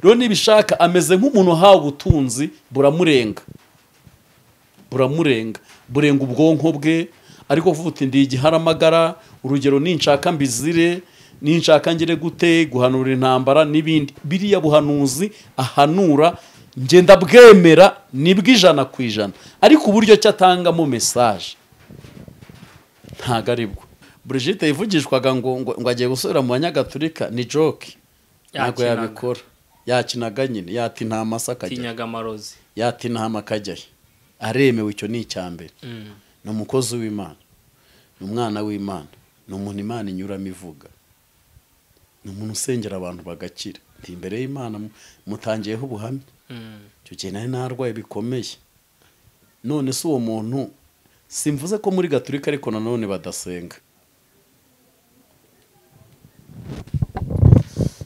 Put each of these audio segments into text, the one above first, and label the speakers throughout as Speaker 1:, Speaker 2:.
Speaker 1: rero nibishaka ameze nk'umuntu hawe ubutunzi buramurenga burenga ubwonko bwe ariko vuga uti ndi igiharamagara urugero ninshaka mbizire ninshaka ngire gute guhanura intambara n'ibindi biriya buhanuzi ahanura ngenda bwemera nibwo 100% ariko uburyo cyatangamo message ntago aribwo Brigite yivugishwaga ngo agiye gusubira mu banyagatulika ni joke ntago yabikora yakinaga nyine yati nta masaka
Speaker 2: kinyaga amarozi
Speaker 1: yati nta makajya aremewe icyo ni icyambere ni umukozi w'Imana ni umwana w'Imana ni umuntu Imana inyuramo ivuga ni umuntu usengera abantu bagakira ndi imbere y'Imana mutangiyeho ubuhamya cyo gihe nari narwaye bikomeye none se uwo muntu simvuze ko muri gatulika ariko nanone badasenga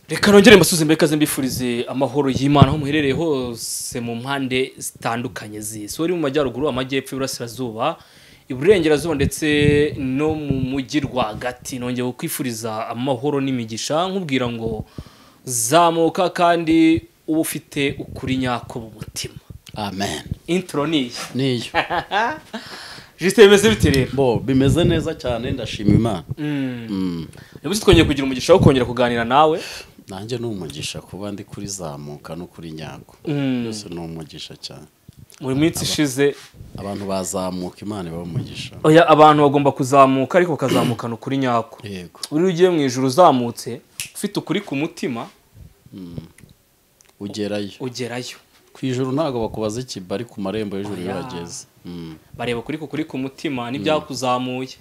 Speaker 2: reka nongere mbasuze mbekaze mbifurize amahoro y'Imana aho muherereye hose mu mpande zitandukanye z'isi uri mu majyaruguru amajyepfo iburasirazuba iburengerazuba ndetse no mu mujyi rwagati nongeye kukwifuriza amahoro n'imigisha nkubwira ngo zamuka kandi uba ufite ukuri nyako mu mutima
Speaker 1: amen
Speaker 2: intro niyo Juste bimeze bite rero
Speaker 1: bo bimeze neza cyane ndashima Imana
Speaker 2: niba twongeye kugira umugisha wo kongera kuganira nawe
Speaker 1: nanjye n'umugisha kuba ndi kuri zamuka no kuri nyango byose n'umugisha cyane
Speaker 2: muri minsi ishize
Speaker 1: abantu bazamuka Imana bamugisha
Speaker 2: oya abantu bagomba kuzamuka ariko bakazamukana ukuri nyako
Speaker 1: yego
Speaker 2: uri ugiye mu ijuru uzamutse ufite ukuri ku mutima ugerayo
Speaker 1: ku ijuru ntago bakubaza ikibari ku marembo y'ijuru yageze
Speaker 2: bareba kuri ku mutima n'ibyakuzamuye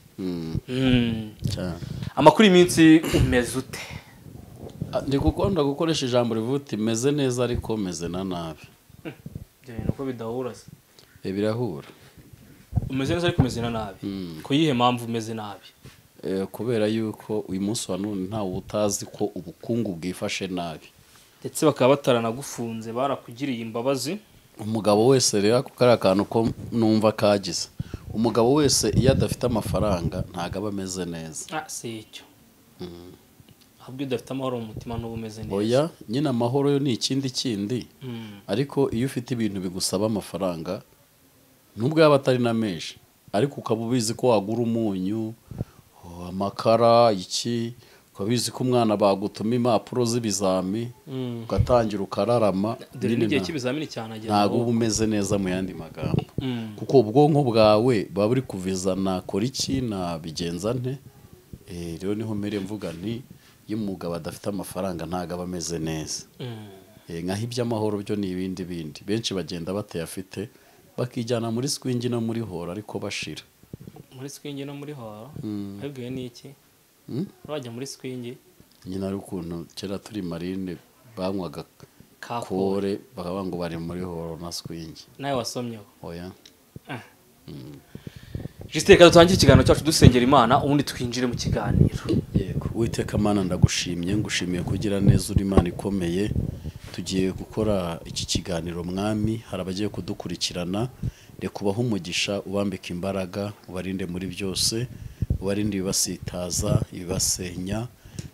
Speaker 2: amakuru y'iminsi umeze ute
Speaker 1: ndi gukunda gukoresha ijambo rivuga meze neza ariko meze na nabi
Speaker 2: nuko bidahura se
Speaker 1: birahura
Speaker 2: umeze neza ariko umeze na nabi ko yihe mpamvu umeze nabi
Speaker 1: kubera yuko uyu munsi wa none ntawe utazi ko ubukungu bwifashe nabi
Speaker 2: ndetse bakaba bataranagufunze barakugiriye imbabazi
Speaker 1: umugabo wese rero ako kari akantu ko numva kagize umugabo wese iyo adafite amafaranga ntago aba ameze neza
Speaker 2: si icyo ahubwo udafite amahoro mu mutima n'uba umeze neza
Speaker 1: oya nyine amahoro yo ni ikindi ariko iyo ufite ibintu bigusaba amafaranga nubwo yaba atari na menshi ariko ukaba ubizi ko wagura umunyu amakara iki ukabizi ko umwana bagutuma impapuro z'ibizami ugatangira ukararama
Speaker 2: n'igihe cy'ibizamini cyane
Speaker 1: ntago uba umeze neza mu yandi magambo kuko ubwonko bwawe buba buri kuviza nakora iki nabigenza nte rero niho mbere mvuga nti iyo umugabo adafite amafaranga ntago aba ameze neza nkaho iby'amahoro byo ni ibindi benshi bagenda batayafite bakijyana muri swingi no muri horo ariko bashira
Speaker 2: muri swingi no muri horo abibwiwe n'iki bajya muri swingi
Speaker 1: nyine ari ukuntu kera turi marine banywaga kore bakavuga ngo bari muri horo na swingi
Speaker 2: nawe wasomyeho
Speaker 1: oya
Speaker 2: Juste reka dutangire ikiganiro cyacu dusengera Imana ubundi twinjire mu kiganiro
Speaker 1: yego Uwiteka Mana ndagushimiye ngushimiye kugira neza uri Imana ikomeye tugiye gukora iki kiganiro mwami hari abagiye kudukurikirana reka ubahe umugisha ubambika imbaraga ubarinde muri byose ubarinde ibibasitaza ibibasenya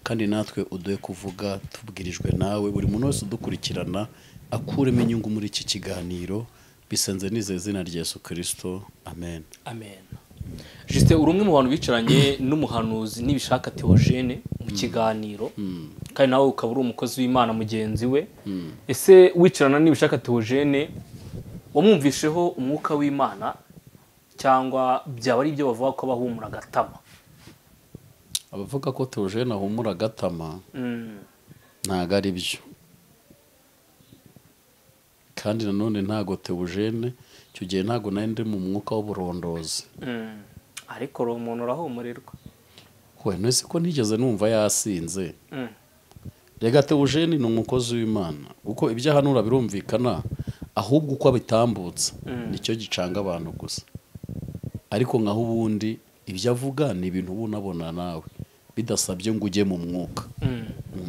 Speaker 1: kandi natwe uduhe kuvuga tubwirijwe nawe buri muntu wese udukurikirana akuremo inyungu muri iki kiganiro bisenze nizeye izina rya Yesu Kristo amen
Speaker 2: Juste uri umwe mu bantu bicaranye n'umuhanuzi n'ibishaka Theogen mu kiganiro kandi nawe ukaba uri umukozi w'Imana mugenzi we ese wicarana n'ibishaka Theogen wamwumvisheho umwuka w'Imana cyangwa byaba ari ibyo bavuga ko bahumura gatama
Speaker 1: abavuga ko Theogen ahumura gatama ntago ari byo kandi nanone ntago Theogen cyo gihe ntago nande mu mwuka w'uburondozi
Speaker 2: ariko ro umuntu urahumurirwa
Speaker 1: we nese ko ntigeze numva yasinze rega Theogen ni umukozi w'Imana uko ibyahanura birumvikana ahubwo uko abitambutsa nicyo gicanga abantu gusa ariko nkaho ubundi ibyo avuga ni ibintu ubunabona nawe bidasabye ngo ujye mu mwuka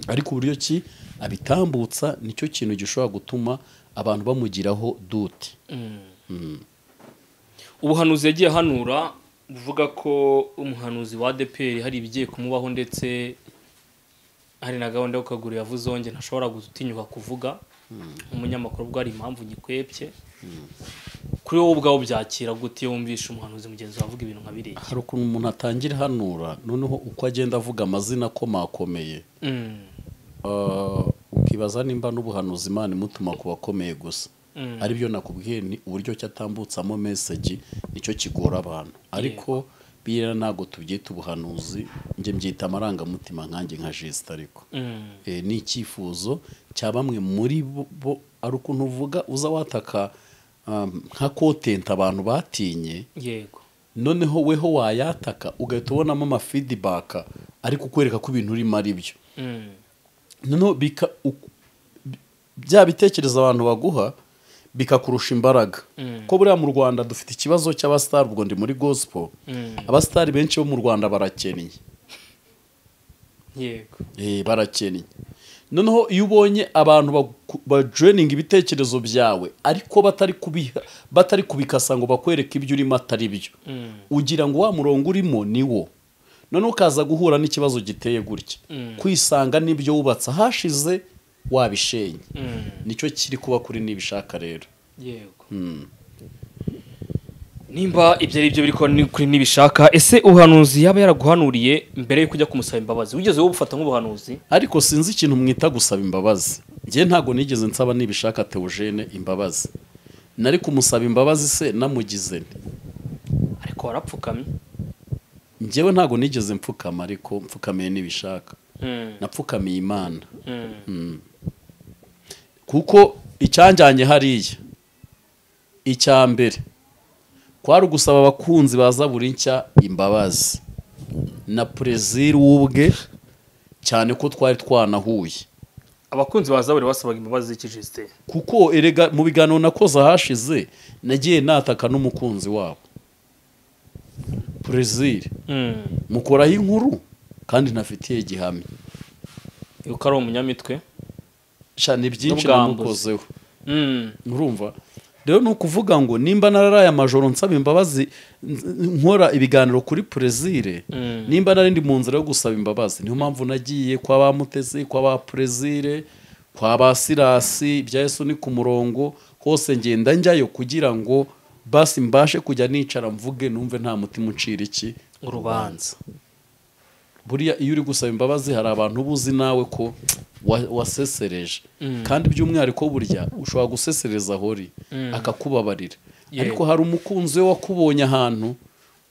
Speaker 1: ariko uburyo ki abitambutsa nicyo kintu gishobora gutuma abantu bamugiraho duti
Speaker 2: ubuhanuzi yagiye hanura buvuga ko umuhanuzi wa ADPR hari ibigiye kumubaho ndetse hari na gahunda yo kugura yavuze wonge ntashobora gutinyuka kuvuga umunyamakuru bwo ari impamvu nyikwepye kuri wowe ubwawe byakira gute iyo wumvisha umuhanuzi mugenzi wavuga ibintu nka biriya
Speaker 1: hari ukuntu umuntu atangira hanura noneho uko agenda avuga amazina akomakomeye ukibaza nimba n'ubuhanuzi Imana imutuma ku bakomeye gusa aribyo nakubwiye ni uburyo cyatambutsamo message nicyo kigora abantu ariko bira nago tubyita ubuhanuzi nge mbyita amarangamutima nkanjye nka Jista ariko ni icyifuzo cya bamwe muri bo ari ukuntu uvuga uza wataka nka content abantu batinye
Speaker 2: yego
Speaker 1: noneho weho wayataka ugahita ubonamo ama feedback ariko kukwereka ko ibintu urimo ari byo noneho bya bitekerezo abantu baguha bikakurusha imbaraga ko buriya mu Rwanda dufite ikibazo cy'abastar ubwo ndi muri gospel abastar benshi bo mu Rwanda barakennye
Speaker 2: yego
Speaker 1: barakennye noneho iyo ubonye abantu bajoining ibitekerezo byawe ariko batari kubikasa ngo bakwereke ibyo urimo atari byo ugira ngo wa murongo urimo niwo noneho ukaza guhura n'ikibazo giteye gutya kwisanga n'ibyo wubatse hashize wabishenye nicyo kiri kuba kuri nibishaka rero
Speaker 2: yego nimba ibyo ari byo biri kuri nibishaka ese ubuhanuzi yaba yaraguhanuriye mbere yo kujya kumusaba imbabazi wigeze wowe ufata nk'ubuhanuzi
Speaker 1: ariko sinzi ikintu mwita gusaba imbabazi njye ntago nigeze nsaba nibishaka Theogen imbabazi nari kumusaba imbabazi se namugize
Speaker 2: ariko warapfukamye
Speaker 1: njyewe ntago nigeze mfukama ariko mfukamiye nibishaka napfukamiye Imana kuko icyanjyanye hariya icya mbere kwari ugusaba abakunzi baza buri nshya imbabazi na Prezir wubwe cyane ko twari twanahuye
Speaker 2: abakunzi baza buri basabaga imbabazi z'ikijiste
Speaker 1: kuko erega mu biganiro nakoze hashize nagiye nataka n'umukunzi wabo Prezir mukoraho inkuru kandi ntafitiye gihamya
Speaker 2: yuko ari umunyamitwe
Speaker 1: cyane byinshi namukozeho urumva rero nukuvuga ngo nimba nararaye amajoro nsaba imbabazi nkora ibiganiro kuri Prezir nimba narindi mu nzira yo gusaba imbabazi niyo mpamvu nagiye kwa bamuteze kwa ba Prezir kwa ba Sirasi Ibya Yesu ni ku murongo hose ngenda njyayo kugira ngo basi mbashe kujya nicara mvuge numve nta mutima ucira iki
Speaker 2: urubanza
Speaker 1: buriya iyo uri gusaba imbabazi hari abantu ubuzi nawe ko wasesereje kandi by'umwihariko burya ushobora gusesereza hori akakubabarira ariko hari umukunzi we wakubonye ahantu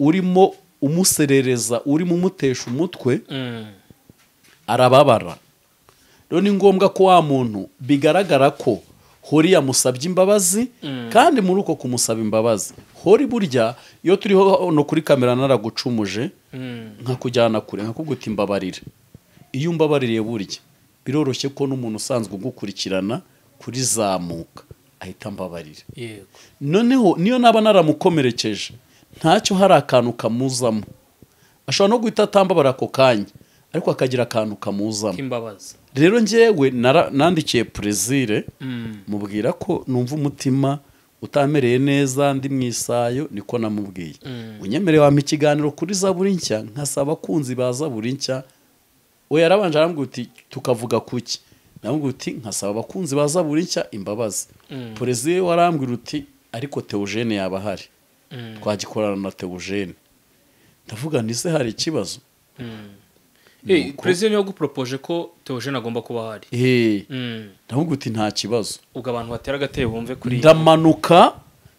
Speaker 1: urimo umuserereza urimo umutesha umutwe arababara rero ni ngombwa ko wa muntu bigaragara ko hori yamusabye imbabazi kandi muri uko kumusaba imbabazi hori burya iyo turiho no kuri kamera naragucumuje nkakujyana kure nkakuguta imbabarira iyo umbabaririye burya biroroshye ko n'umuntu usanzwe ugukurikirana kuri zamuka ahita mbabarira noneho niyo naba naramukomerekeje ntacyo hari akantu kamuzamo ashobora no guhita atambabara ako kanya ariko akagira akantu kamuzamo rero njyewe nandikiye Prezir mubwira ko numva umutima utamereye neza ndi mu isayo niko namubwiye unyemereye wampa ikiganiro kuri Zaburi nshya nkasaba abakunzi ba Zaburi nshya we yarabanje arambwira uti tukavuga kuki namubwira uti nkasaba abakunzi ba Zaburi nshya imbabazi Prezir warambwira uti ariko Theogen yaba hari twagikorana na Theogen ndavuga ndise hari ikibazo
Speaker 2: Prezir niyo gupropoje ko Theogen agomba kuba hari
Speaker 1: ndamubwira uti nta kibazo
Speaker 2: ubwo abantu batera agatebe bumve kuri
Speaker 1: ndamanuka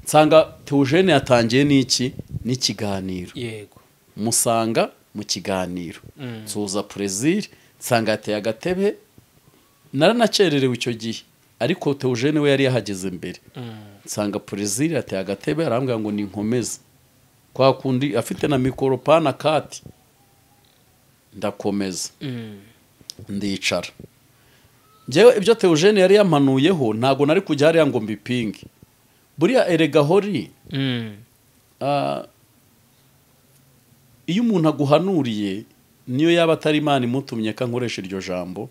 Speaker 1: nsanga Theogen yatangiye n'iki n'ikiganiro
Speaker 2: yego
Speaker 1: musanga mu kiganiro nsuza Prezir nsanga yateye agatebe naranacererewe icyo gihe ariko Theogen we yari yahageze mbere nsanga Prezir yateye agatebe arambwira ngo ninkomeze kwa kundi afite na microphone kati ndakomeza ndicara njyewe ibyo Theogen yari yamanuyeho ntago nari kujya hariya ngo mbipinge buriya erega hori iyo umuntu aguhanuriye niyo yaba atari Imana imutumye kankoresha iryo jambo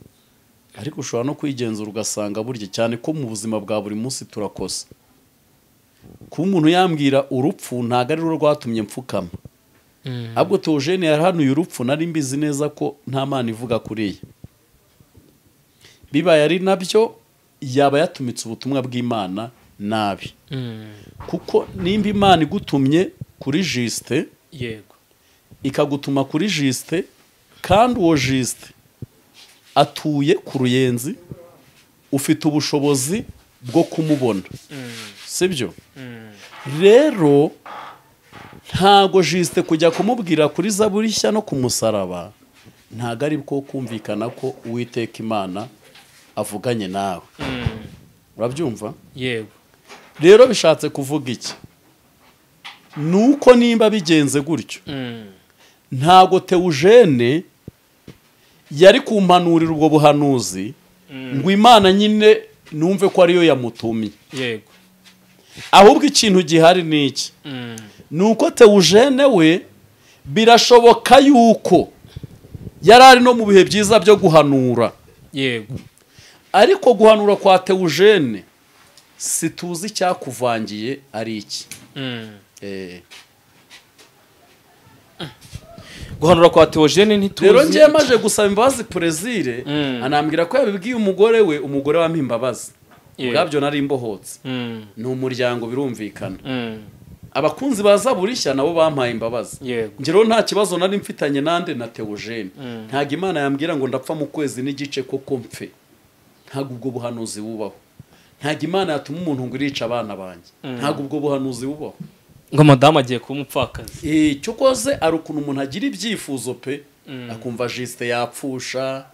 Speaker 1: ariko ushobora no kwigenzura ugasanga burya cyane ko mu buzima bwa buri munsi turakosa kuba umuntu yambwira urupfu ntago ari rwo rwatumye mfukama ahubwo Theogen yarahanuye urupfu nari mbizi neza ko nta Mana ivuga kuriya bibaye ari nabyo yaba yatumitse ubutumwa bw'Imana nabi kuko nimba Imana igutumye kuri Juste
Speaker 2: yego
Speaker 1: ikagutuma kuri Juste kandi uwo Juste atuye ku Ruyenzi ufite ubushobozi bwo kumubona sibyo rero ntago Juste kujya kumubwira kuri Zaburi nshya no kumusaraba ntago ari bwo kumvikana ko Uwiteka Imana avuganye nawe urabyumva
Speaker 2: yego
Speaker 1: rero bishatse kuvuga iki nuko nimba bigenze gutyo ntago Theogene yari kumpanurira ubwo buhanuzi ngo Imana nyine numve ko ariyo yamutumye
Speaker 2: yego
Speaker 1: ahubwo ikintu gihari ni iki nuko Theogene we birashoboka yuko yari ari no mu bihe byiza byo guhanura
Speaker 2: yego
Speaker 1: ariko guhanura kwa Theogene situzi cyakuvangiye ari iki
Speaker 2: guhanura kwa Theogene ntituzi
Speaker 1: rero ngiye maje gusaba imbabazi Prezire anambwira ko yabibwiye umugore we umugore wa mpimbabazi ubwabyo nari imbohotse ni umuryango birumvikana abakunzi ba Zaburi nshya nabo bampaye imbabazi ngero nta kibazo nari mfitanye nande na Theogene ntago Imana yambwira ngo ndapfa mu kwezi n'igice koko mpfe ntago ubwo buhanuzi bubaho ntago Imana yatuma umuntu ngo irica abana banjye ntago ubwo buhanuzi bubaho
Speaker 2: ngo madamu agiye kuba umupfakazi
Speaker 1: cyo koze ari ukuntu umuntu agira ibyifuzo pe akumva Juste yapfusha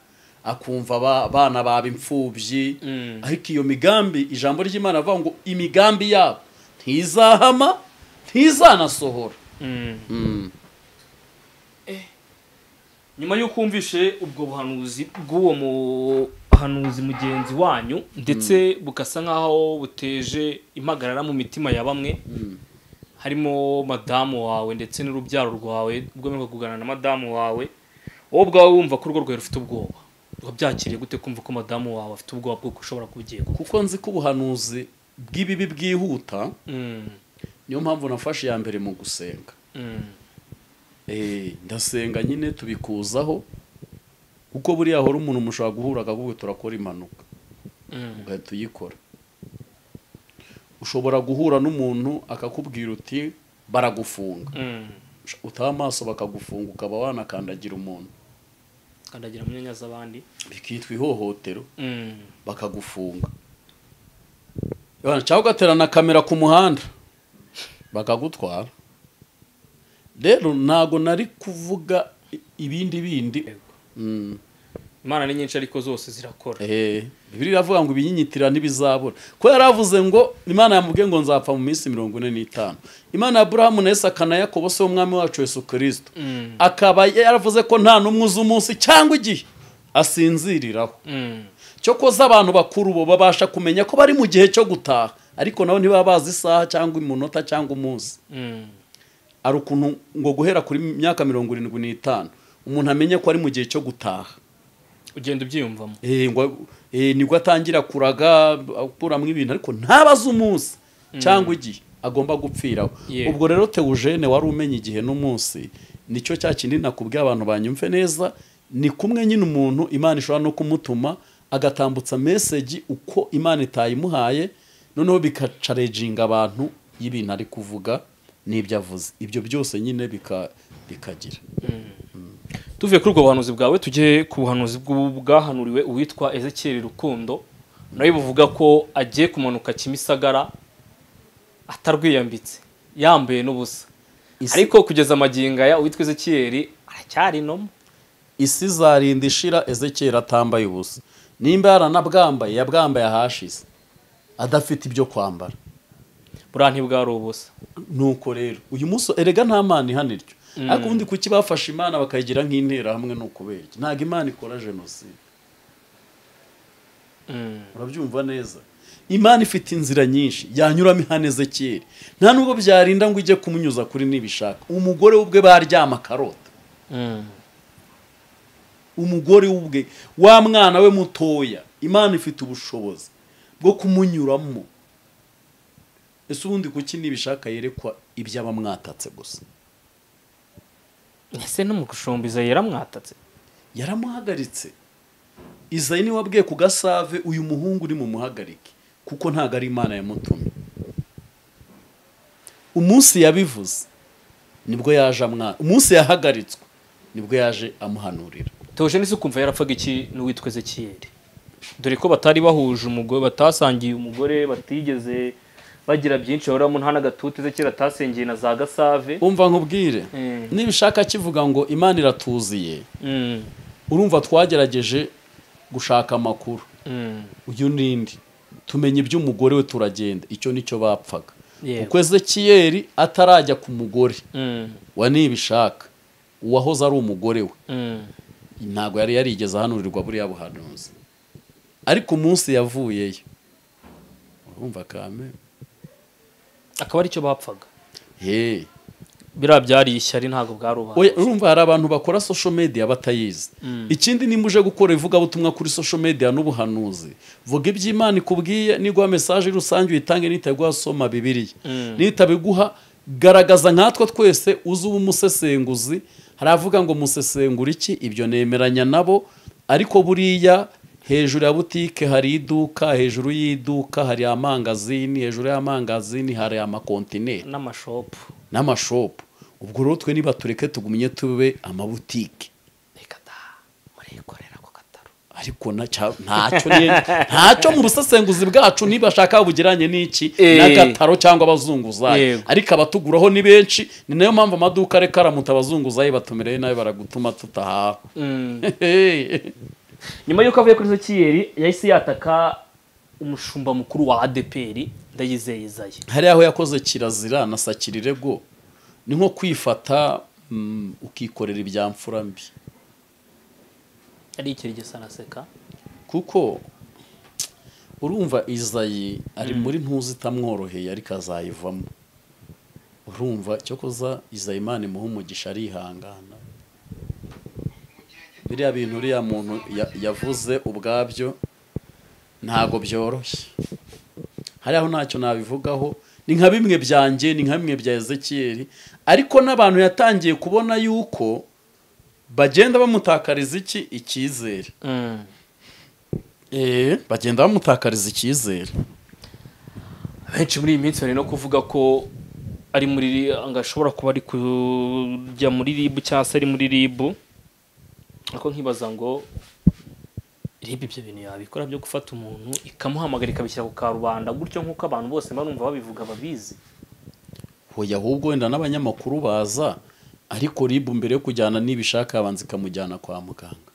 Speaker 1: akumva abana baba imfubyi ariko iyo migambi ijambo ry'Imana avuga ngo imigambi yabo ntizahama ntizanasohora
Speaker 2: nyuma y'uko wumvishe ubwo buhanuzi bw'uwo muhanuzi mugenzi wanyu ndetse bukasa nk'aho buteje impagarara mu mitima ya bamwe harimo madamu wawe ndetse n'urubyaro rwawe ubwo mwe kuganira na madamu wawe wowe ubwawe wumva ko urwo rwawe rufite ubwoba wabyakiriye gute kumva ko madamu wawe afite ubwoba bwo ushobora kubigiye
Speaker 1: kuko nzi ko ubuhanuzi bw'ibibi bwihuta niyo mpamvu nafashe ya mbere mu gusenga ndasenga nyine tubikuzaho kuko buriya hora umuntu mushobora guhura akakubwira turakora impanuka ugahita uyikora ushobora guhura n'umuntu akakubwira uti baragufunga utaha amaso bakagufunga ukaba wanakandagira umuntu
Speaker 2: kandagira mu myanya z'abandi
Speaker 1: bikitwa ihohotero bakagufunga cyangwa ugaterana kamera ku muhanda bakagutwara rero ntago nari kuvuga ibindi
Speaker 2: Imana ni nyinshi ariko zose zirakora
Speaker 1: Bibiliya iravuga ngo ibinyinyitira ntibizabura ko yaravuze ngo Imana yamubwiye ngo nzapfa mu minsi 45 Imana ya Abrahamu na Isaka na Yakobo se umwami wacu Yesu Kristo akaba yaravuze ko nta numwe umunsi cyangwa igihe asinziriraho cyo koza abantu bakuru bo babasha kumenya ko bari mu gihe cyo gutaha ariko nabo ntibaba bazi isaha cyangwa imunota cyangwa umunsi ari ukuntu ngo guhera kuri myaka 75 umuntu amenye ko ari mu gihe cyo gutaha
Speaker 2: ugenda ubyiyumvamo
Speaker 1: nibwo atangira kuraga akuramo ibintu ariko ntabaze umunsi cyangwa igihe agomba gupfiraho ubwo rero Theogene wari umenye igihe n'umunsi nicyo cya kindi nakubwiye abantu banyumve neza ni kumwe nyine umuntu Imana ishobora no kumutuma agatambutsa message uko Imana itayimuhaye noneho bikacareginga abantu y'ibintu ari kuvuga n'ibyo avuze ibyo byose nyine bikagira
Speaker 2: tuvuye kuri ubwo buhanuzi bwawe tujye ku buhanuzi bwahanuriwe uwitwa Ezekiel Rukundo nawe buvuga ko agiye kumanuka Kimisagara atarwiyambitse yambaye n'ubusa ariko kugeza amaginga ya uwitwa Ezekiel aracyari nomo
Speaker 1: isi zarinda ishira Ezekiel atambaye ubusa nimba yaranabwambaye yabwambaye ahashize adafite ibyo kwambara
Speaker 2: buriya ntibwari ubusa
Speaker 1: nuko rero uyu munsi erega nta Mana ihaniryo ariko ubundi kuki bafashe Imana bakayigira nk'intera hamwe no kubera ntago Imana ikora genocide urabyumva neza Imana ifite inzira nyinshi yanyuramo ihane Ezekiel nta nubwo byarinda ngo ijye kumunyuza kuri nibishaka umugore ubwe baryama karota umugore ubwe wa mwana we mutoya Imana ifite ubushobozi bwo kumunyuramo ese ubundi kuki nibishaka yerekwa ibyaba mwatatse gusa
Speaker 2: ese no mu gushombiza yaramwatatse
Speaker 1: yaramuhagaritse Izayi niwe wabwiye ku Gasave uyu muhungu uri mu muhagarike kuko ntago ari Imana yamutumye. Umunsi yabivuze nibwo yaje umunsi yahagaritswe nibwo yaje amuhanurira.
Speaker 2: Theogen isi kumva yarapfaga iki n'uwitwa Ezekiyeli, dore ko batari bahuje umugore, batasangiye umugore, batigeze bagira byinshi bahuramo, nta n'agatuti Ezekiyeli atasengeye na za Gasave.
Speaker 1: Umva nkubwire, nibishaka kivuga ngo Imana iratuziye, urumva twagerageje gushaka amakuru, uyu nindi tumenye iby'umugore we turagenda, icyo nicyo bapfaga. Kuko Ezekiyeli atarajya ku mugore wa nibishaka uwahoze ari umugore we, ntago yari yarigeze ahanurirwa buriya buhanuzi, ariko umunsi yavuyeyo urumva kame
Speaker 2: akaba ari cyo bapfaga. Bira byari ishyari ntago bwaruba.
Speaker 1: Urumva hari abantu bakora social media batayizi. Ikindi nimuje gukora ivuga butumwa kuri social media n'ubuhanuzi, vuga iby'Imana ikubwiye, niguha message rusange uyitange, nitaguha soma Bibiliya, nitabiguha garagaza nkatwe twese uzi umusesenguzi. Haravuga ngo musesengura iki, ibyo nemeranya nabo, ariko buriya hejuru ya butike hari iduka, hejuru y'iduka hari amangazini, hejuru y'amangazini hari amakontineri n'amashopu. Ubwo rero twe niba tureke tugumye tube amabutike,
Speaker 2: reka da murikorera ko kataro,
Speaker 1: ariko ntacyo mu busesenguzi bwacu niba shaka bugiranye n'iki n'agataro cyangwa abazunguzayi, ariko abatuguraho ni benshi. Ni nayo mpamvu amaduka reka aramuta abazunguzayi batumereye nayo baragutuma tutahaha.
Speaker 2: Nyuma yuko avuye kuri Ezekiyeli yahise yataka umushumba mukuru wa ADPR Ndayizeye Izayi.
Speaker 1: Hari aho yakoze kirazira na sakirirego, ni nko kwifata ukikorera ibyamfura mbi.
Speaker 2: Ari ikirigisa naseka
Speaker 1: kuko urumva Izayi ari muri ntuzi tamworoheye, ariko azayivamo. Urumva cyo koza Izayi Imana imuha umugisha arihangana. Biriya bintu uriya muntu yavuze ubwabyo ntago byoroshye. Hari aho ntacyo nabivugaho, ni nka bimwe byanjye, ni nka bimwe bya Ezekiyeli, ariko n'abantu yatangiye kubona yuko bagenda bamutakariza icyizere. Bagenda bamutakariza icyizere.
Speaker 2: Benshi muri iyi minsi bari no kuvuga ko ari muri angashobora kuba ari kujya muri RIB cyangwa se ari muri RIB, ariko nkibaza ngo RIB ibyo bintu yabikora byo gufata umuntu ikamuhamagara ikabishyira ku karubanda gutyo nk'uko abantu bose barumva babivuga babizi.
Speaker 1: Hoya ahubwo wenda n'abanyamakuru baza, ariko RIB mbere yo kujyana nibishaka abanza ikamujyana kwa muganga.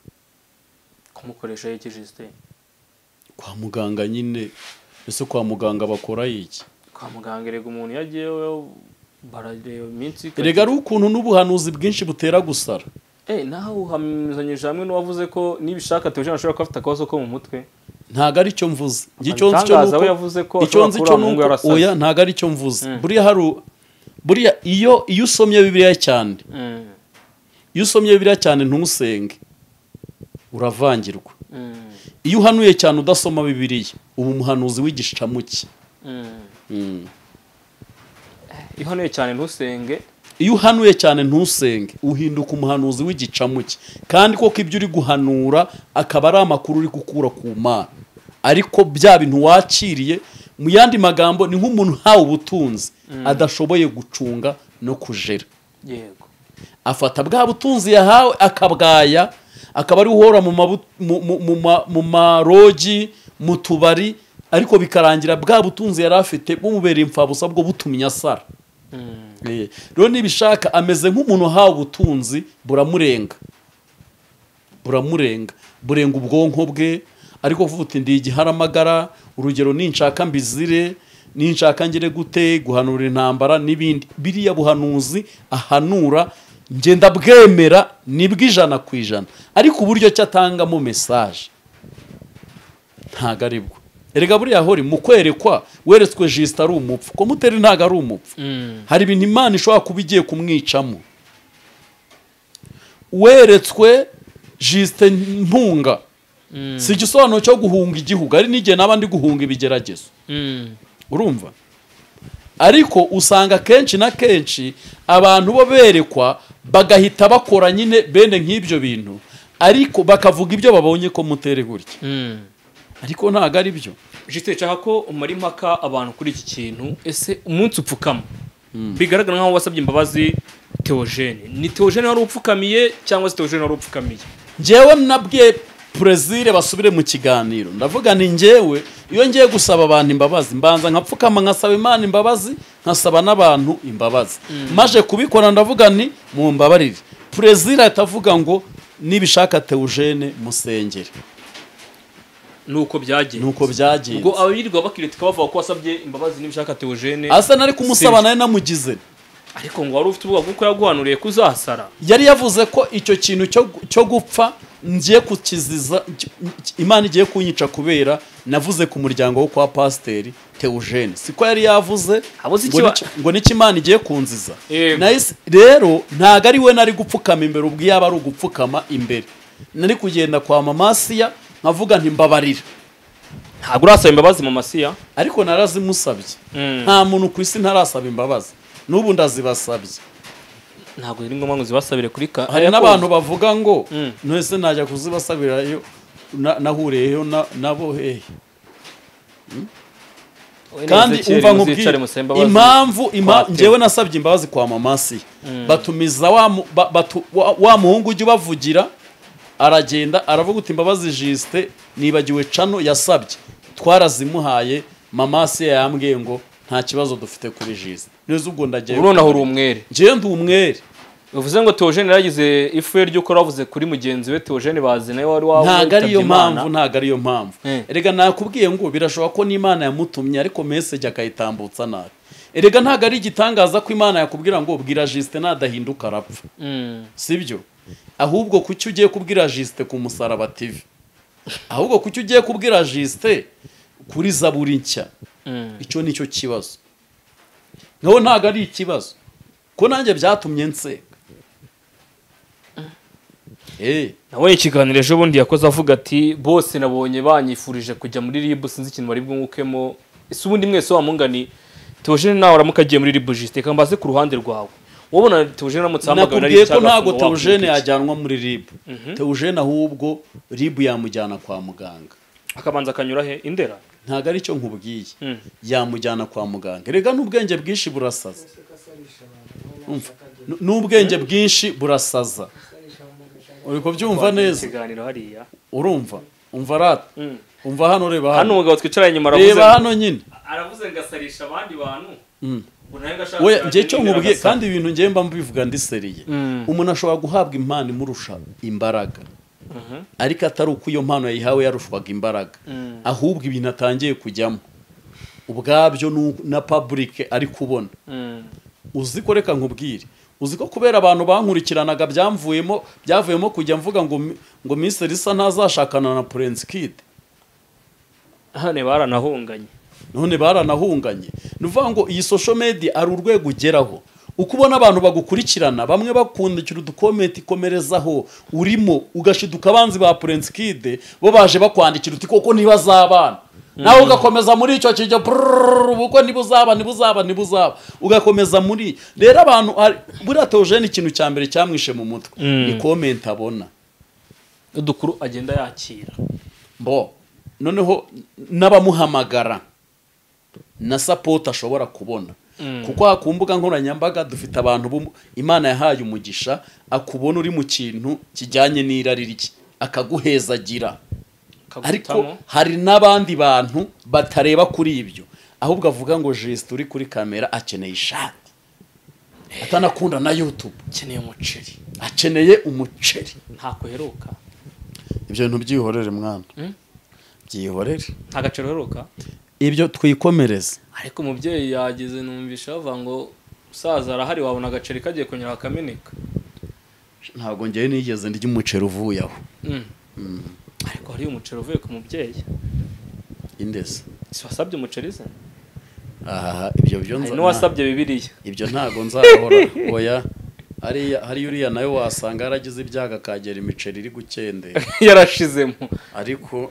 Speaker 2: Kumukoresha yekeje system
Speaker 1: kwa muganga nyine. Ese kwa muganga bakora iki?
Speaker 2: Kwa muganga rega umuntu yagiyewe barareba iminsi.
Speaker 1: Rega ari ukuntu n'ubuhanuzi bwinshi butera gusara.
Speaker 2: Naho uhamizanyije hamwe n'uwavuze ko nibishaka Theogen ashobora kwafata akabazo ko mu mutwe.
Speaker 1: Ntago ari cyo mvuze.
Speaker 2: Icyo nzi cyo nuko
Speaker 1: oya ntago ari cyo mvuze. Buriya iyo usomye Bibiliya cyane, iyo usomye Bibiliya cyane ntusenge uravangirwa. Iyo uhanuye cyane udasoma Bibiliya ubu umuhanuzi w'igishamuki.
Speaker 2: Iyo uhanuye cyane ntusenge,
Speaker 1: iyo uhanuye cyane ntusenge uhinduka umuhanuzi w'igicamuki, kandi koko ibyo uri guhanura akaba ari amakuru uri gukura ku Mana, ariko bya bintu wakiriye. Mu yandi magambo ni nk'umuntu hawe ubutunzi adashoboye gucunga no kujera.
Speaker 2: Yego,
Speaker 1: afata bwa butunzi yahawe akabwaya, akaba ari uhora mu marogi, mu tubari, ariko bikarangira bwa butunzi yari afite bumubereye imfabusa bwo butumye asara. Rero nibishaka ameze nk'umuntu hawe ubutunzi buramurenga burenga ubwonko bwe, ariko vuga ndi igiharamagara, urugero ninshaka mbizire, ninshaka ngire gute, guhanura intambara n'ibindi. Biriya buhanuzi ahanura ngenda bwemera nibwo 100%, ariko uburyo cyatangamo message ntago aribwo. Erega buriya hori mu kwerekwa weretswe Jista ari umupfu, ko muteri ntago ari umupfu. Hari ibintu Imana ishobora kubigiye kumwicamo. Weretswe Jista mpunga, si igisobanuro cyo guhunga igihugu, ari n'igihe n'abandi guhunga ibigeragezo. Urumva? Ariko usanga kenshi na kenshi abantu bo berekwa bagahita bakora nyine bene nk'ibyo bintu, ariko bakavuga ibyo babonye ko mutere gutya ariko ntago ari byo.
Speaker 2: Jite nshaka ko umara impaka abantu kuri iki kintu. Ese umunsi upfukama bigaragara nkaho wasabye imbabazi Theogen, ni Theogen wari upfukamiye cyangwa se Theogen wari upfukamiye?
Speaker 1: Njyewe nabwiye Prezire basubire mu kiganiro ndavuga ni njyewe iyo ngiye gusaba abantu imbabazi mbanza nkapfukama nkasaba Imana imbabazi nkasaba n'abantu imbabazi maje kubikora ndavuga ni mu mbabarire. Prezire atavuga ngo nibishaka Theogen musengere.
Speaker 2: Nuko byagenze. Ubwo abirirwa bakiritika bavuga ko wasabye imbabazi nibishaka Theogen.
Speaker 1: Asa nari kumusaba naye namugize.
Speaker 2: Ariko ngo wari ufite ubwoba kuko yaguhanuriye kuzasara.
Speaker 1: Yari yavuze ko icyo kintu cyo gupfa ngiye kukiziza Imana igiye kunyica kubera navuze ku muryango wo kwa Pasiteri Theogen. Siko yari yavuze ngo niki Imana igiye kunziza. Rero ntago ari we nari gupfukama imbere ubwo yaba ari ugupfukama imbere. Nari kugenda kwa Mamasiya nkavuga nti mbabarira.
Speaker 2: Ntago urasaba imbabazi Mamasiya
Speaker 1: ariko narazimusabye. Nta muntu ku isi ntarasaba imbabazi. Nubu ndazibasabye.
Speaker 2: Ntago iri ngombwa ngo zibasabire kuri ka.
Speaker 1: Hari n'abantu bavuga ngo nwese najya kuzibasabirayo nahureyeyo nabo hehe. Kandi umva nkubwire impamvu njyewe nasabye imbabazi kwa Mamasiya batumiza wa muhungu ujye bavugira aragenda aravuga uti imbabazi Juste nibagiwe cano yasabye twarazimuhaye. Mamasiya yambwiye ngo nta kibazo dufite kuri Juste. Neza ubwo ndagiye
Speaker 2: urona huri umwere.
Speaker 1: Ngiye ndi umwere.
Speaker 2: Uvuze ngo Theogen yaragize ifu ry'uko ravuze kuri mugenzi we Theogen bazi nawe wari wawe.
Speaker 1: Ntago ariyo mpamvu. Erega nakubwiye ngo birashoboka ko n'Imana yamutumye ariko message akayitambutsa nabi. Erega ntago ari igitangaza ko Imana yakubwira ngo bwira Juste nadahinduka arapfa. Sibyo? Ahubwo kuki ugiye kubwira Juste ku Musaraba TV? Ahubwo kuki ugiye kubwira Juste kuri Zaburi nshya? Icyo nicyo kibazo. Ngaho ntago ari ikibazo. Ko nanjye byatumye nseka.
Speaker 2: Nawe ikiganiro ejo bundi yakoze avuga ati bose nabonye banyifurije kujya muri RIB sinzi ikintu bari bwungukemo. Ese ubundi mwese wamungani Theogen nawe aramuka agiye muri RIB Juste kambaze ku ruhande rwawe. Wabona Theogen aramutse hamagara
Speaker 1: ari cyangwa ntago Theogen yajyanwa muri RIB. Theogen ahubwo RIB yamujyana kwa muganga.
Speaker 2: Akabanza akanyura he Indera?
Speaker 1: Ntago ari cyo nkubwiye. Yamujyana kwa muganga. Rega n'ubwenge bwinshi burasaza. N'ubwenge bwinshi burasaza. Uri ko byumva neza.
Speaker 2: Ikiganiro hariya.
Speaker 1: Urumva? Umva rat. Umva hano reba hano.
Speaker 2: Hano umugabo twicaranye inyuma aravuze.
Speaker 1: Reba hano nyine.
Speaker 2: Aravuze ngasarisha abandi bantu.
Speaker 1: We ngiye cyo nkubwiye kandi ibintu ngiye mba mbivuga ndi seriye. Umuntu ashobora guhabwa impano imurusha imbaraga. Ariko atari uko iyo mpano yayihawe yarushwaga imbaraga. Ahubwo ibintu atangiye kujyamo. Ubwabyo na public ari kubona. Uziko reka nkubwire. Uziko kubera abantu bankurikiranaga byavuyemo kujya mvuga ngo Miss Lisa ntazashakana na Prince Kid.
Speaker 2: Hane
Speaker 1: none baranahunganye. Nuvuga ngo iyi social media ari urwego ugeraho. Ukubona abantu bagukurikirana bamwe bakundikira udukomenti komerezaho urimo ugashiduka abanzi ba Prince Kid bo baje bakwandikira uti koko ntibazabana. Nawe ugakomeza muri icyo kijyo uko nibuzaba ugakomeza muri. Rero abantu buri Theogen ikintu cya mbere cyamwishe mu mutwe ni comment abona
Speaker 2: udukuru agenda yakira
Speaker 1: noneho nabamuhamagara na support ashobora kubona kuko hakumbuga nkoranyambaga dufite abantu Imana yahaye umugisha akubona uri mu kintu kijyanye n'irari rye akaguhezagira. Ariko hari n'abandi bantu batareba kuri ibyo ahubwo avuga ngo Juste uri kuri kamera akeneye ishati atanakunda na YouTube akeneye umuceri
Speaker 2: ntako heruka.
Speaker 1: Ibyo bintu byihorere mwana byihorere
Speaker 2: nta gaciro heruka
Speaker 1: ibyo twikomereze.
Speaker 2: Ariko umubyeyi yageze numvisha bavuga ngo usaza arahari wabona agaceri kagiye kunyura akameneka.
Speaker 1: Ntabwo ngiye nigeze ndya umuceri uvuye aho.
Speaker 2: Ariko hari umuceri uvuye ku mubyeyi
Speaker 1: indese
Speaker 2: si wasabye umuceri se?
Speaker 1: Ibyo byo nza
Speaker 2: n'uwasabye Bibiliya
Speaker 1: ibyo ntago nzahora. Oya hari uriya nayo wasanga yaragize ibyaga kagera imiceri iri gukendera
Speaker 2: yarashizemo.
Speaker 1: Ariko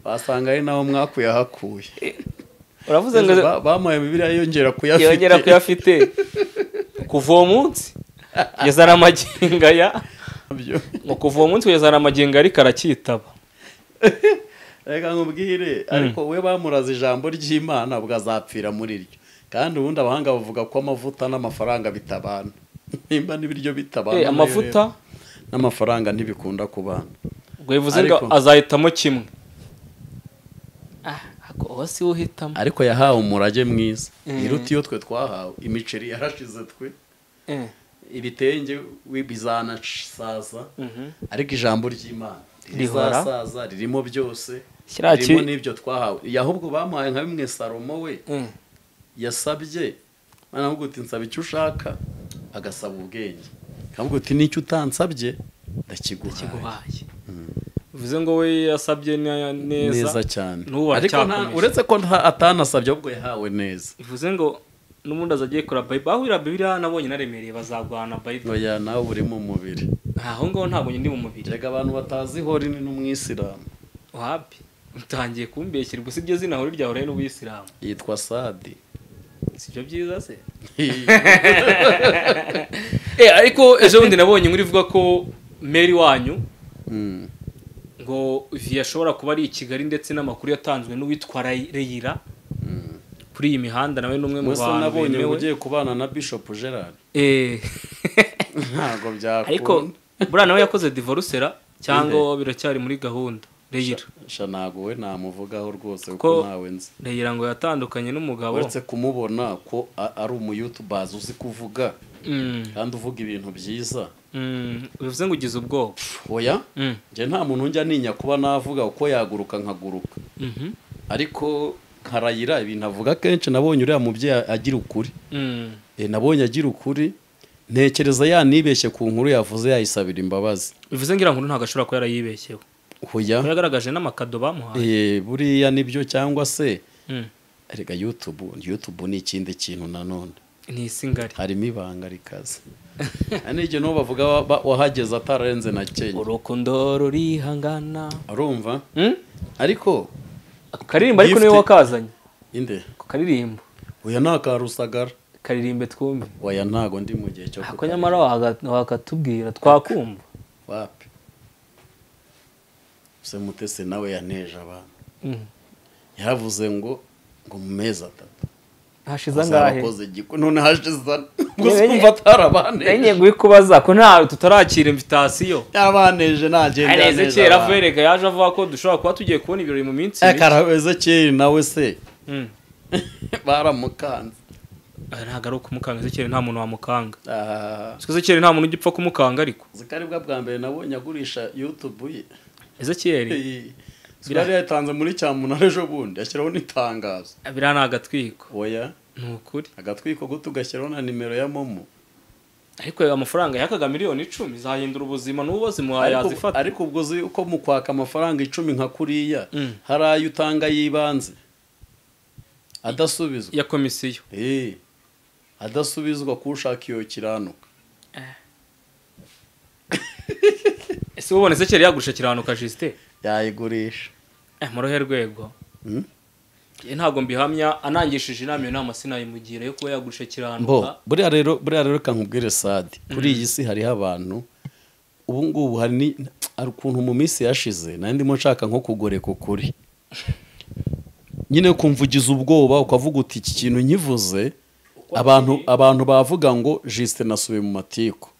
Speaker 1: wasanga ari nawo mwakuye hakuye.
Speaker 2: Uravuze ngo
Speaker 1: bamuye Bibiliya yongera
Speaker 2: kuyafite kuva uwo munsi yazana amaginga ya
Speaker 1: nabyo
Speaker 2: ngo kuva uwo munsi kugeza amagingo ariko aracyitaba
Speaker 1: reka nkubwire ariko we bamuraza ijambo ry'Imana bwazapfira muri ryo kandi ubundi abahanga bavuga ko amavuta n'amafaranga bitabana nimba n'ibiryo bitabana
Speaker 2: amavuta
Speaker 1: n'amafaranga ntibikunda kubana
Speaker 2: ubwo bivuze ngo azahitamo kimwe ako si uhitamo
Speaker 1: ariko yahawe umurage mwiza iruta iyo twe twahawe imiceri yarashize twe ibitenge bizanasaza ariko ijambo ry'Imana rizasaza ririmo byose ririmo n'ibyo twahawe ahubwo bamuhaye nka bimwe Salomo we yasabye mwana avuga uti nsaba icyo ushaka agasaba ubwenge kavuga uti nicyo utansabye ndakiguhaye
Speaker 2: bivuze ngo we yasabye neza
Speaker 1: cyane ariko uretse ko atanasabye ahubwo yahawe neza
Speaker 2: bivuze ngo n'ubundi azagiye kora Bible aho Bibiliya nabonye naremereye bazagwana Bible
Speaker 1: oya nawe uri mu mubiri
Speaker 2: aho ngaho ntabwo ndi mu mubiri
Speaker 1: rega abantu batazi hori ni n'umwisilamu
Speaker 2: wapi utangiye kumbeshyira gusa ibyo zina hori rya hori n'ubuyisilamu
Speaker 1: yitwa Sadi
Speaker 2: sibyo byiza se ariko ejo bundi nabonye muri vuga ko Mary wanyu ngo ashobora kuba ari i Kigali ndetse n'amakuru yatanzwe n'uwitwa Reyira kuri iyi mihanda nawe n'umwe mu bantu
Speaker 1: nabonye ugiye kubana na Bishop Gerard ntago byakunda
Speaker 2: ariko buriya nawe yakoze divorcera cyangwa biracyari muri gahunda Reyira
Speaker 1: ntago we namuvugaho rwose kuko ntawe nzi
Speaker 2: Reyira ngo yatandukanye n'umugabo
Speaker 1: uretse kumubona ko ari umu-YouTubers uzi kuvuga kandi uvuga ibintu byiza
Speaker 2: bivuze ngo ugize ubwoba
Speaker 1: oya nje nta muntu njya ninya kuba navuga uko yaguruka nkaguruka ariko Karayira ibintu avuga kenshi nabonye uriya mubyeyi agira ukuri nabonye agira ukuri ntekereza yanibeshye ku nkuru yavuze yayisabira imbabazi
Speaker 2: bivuze ngira ngo ntago ashobora ko yarayibeshyeho
Speaker 1: oya
Speaker 2: yagaragaje n'amakado bamuhaye
Speaker 1: buriya nibyo cyangwa se rega YouTube ni ikindi kintu nanone
Speaker 2: ni isingari
Speaker 1: harimo ibanga rikaze anije no bavuga wahageze atararenze na Kenya
Speaker 2: urukundo rurihangana
Speaker 1: urumva ariko
Speaker 2: karirimba ariko niwe wakazanye
Speaker 1: inde
Speaker 2: karirimba
Speaker 1: oya nakarusagara
Speaker 2: karirimbe twumve
Speaker 1: oya ntago ndi mu gihe cyo
Speaker 2: ko nyamara wakatubwira twakumva
Speaker 1: wapi se Mutesi nawe yaneje abantu yavuze ngo mu mezi 3
Speaker 2: hashize angahe
Speaker 1: none hashize gusa umva tarabane
Speaker 2: enye gwikubaza ko nta tutarakira invitation
Speaker 1: yabaneje nagenda
Speaker 2: neza kera verega yaje avuga ko dushobora kuba tugiye kubona ibirori mu minsi
Speaker 1: karaheze kera nawe se baramukanze
Speaker 2: ntago ari ukumukanga kera nta muntu wamukanga kera nta muntu ugipfa kumukanga ariko
Speaker 1: zikaribwa bwa mbere nabonye agurisha YouTube ye
Speaker 2: Ezekiel
Speaker 1: Zirari yatanze muri cyamunara ejo bundi ashyiraho n'itangazo
Speaker 2: abira nagatwiko
Speaker 1: oya
Speaker 2: nukuri
Speaker 1: agatwiko gutu gashyiraho na nimero ya momo
Speaker 2: ariko amafaranga yakaga miliyoni 10 zahindura ubuzima n'ubuzi yazifata
Speaker 1: ariko ubwo zi uko mu kwaka amafaranga 10 nka kuriya harayo utanga yibanze adasubizwa
Speaker 2: ya komisiyo
Speaker 1: adasubizwa kushaka iyo kiranuka
Speaker 2: ese ubone se kera yagurisha kiranuka Juste
Speaker 1: yayigurisha
Speaker 2: murohe rwego ntago mbihamya anangishije inama sinayimugira yo kuba yagurisha kiranuka
Speaker 1: buriya rero kankubwire Sadi kuri iyi si hariho abantu ubu ngubu hari ukuntu mu minsi yashize nandi ndimo nshaka nko kugoreka ukuri nyine kumvugiza ubwoba ukavuga uti iki kintu nkivuze abantu bavuga ngo Juste nasubiye mu matiko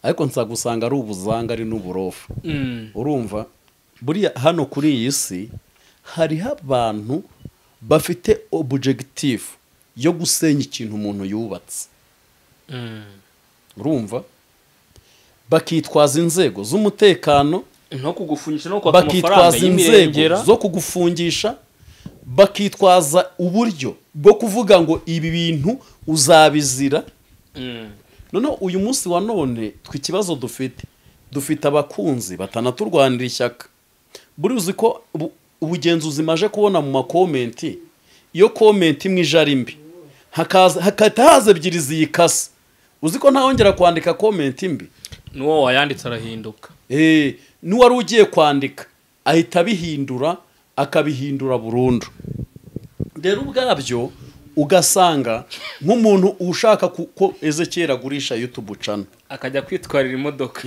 Speaker 1: ariko nsagusanga ari ubuzanga ari n'uburofu urumva buriya hano kuri iyi si hariho abantu bafite objective yo gusenya ikintu umuntu yubatse urumva bakitwaza inzego z'umutekano
Speaker 2: no kugufungisha no kwaka amafaranga
Speaker 1: bakitwaza inzego zo kugufungisha bakitwaza uburyo bwo kuvuga ngo ibi bintu uzabizira none uyu munsi wa none twikibazo dufite abakunzi batanaturwanira ishyaka buri uzi ko ubugenzuzi maje kubona mu makomenti iyo komenti imwe ijari mbi hakatahaza ebyiri ziyikasa uzi ko ntawongera kwandika komenti mbi
Speaker 2: nuwo wayanditse arahinduka
Speaker 1: n'uwari ugiye kwandika ahita abihindura akabihindura burundu rero ubwabyo ugasanga nk'umuntu ushaka ko Ezekiel agurisha YouTube channel
Speaker 2: akajya kwitwarira imodoka